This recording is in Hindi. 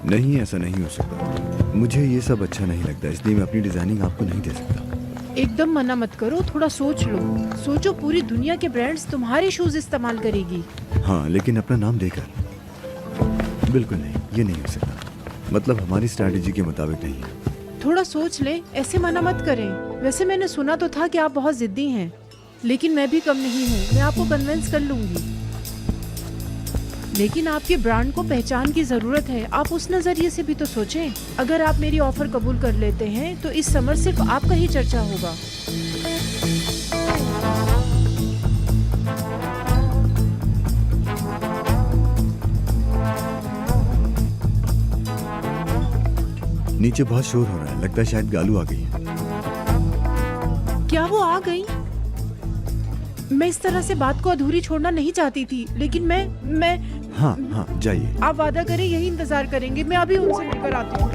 नहीं, ऐसा नहीं हो सकता। मुझे ये सब अच्छा नहीं लगता, इसलिए मैं अपनी डिजाइनिंग आपको नहीं दे सकता। एकदम मना मत करो, थोड़ा सोच लो। सोचो, पूरी दुनिया के ब्रांड्स तुम्हारे शूज इस्तेमाल करेगी। हाँ, लेकिन अपना नाम देकर। बिल्कुल नहीं, ये नहीं हो सकता। मतलब हमारी स्ट्रैटेजी के मुताबिक नहीं है। थोड़ा सोच ले, ऐसे मना मत करें। वैसे मैंने सुना तो था कि आप बहुत जिद्दी हैं, लेकिन मैं भी कम नहीं हूँ। मैं आपको कन्विंस कर लूंगी। लेकिन आपके ब्रांड को पहचान की जरूरत है। आप उस नजरिए से भी तो सोचें। अगर आप मेरी ऑफर कबूल कर लेते हैं तो इस समर सिर्फ आपका ही चर्चा होगा। नीचे बहुत शोर हो रहा है, लगता है शायद गालू आ गई है। क्या वो आ गई? मैं इस तरह से बात को अधूरी छोड़ना नहीं चाहती थी, लेकिन मैं हाँ हाँ, जाइए। आप वादा करें यही इंतजार करेंगे। मैं अभी उनसे मिलकर आती हूँ।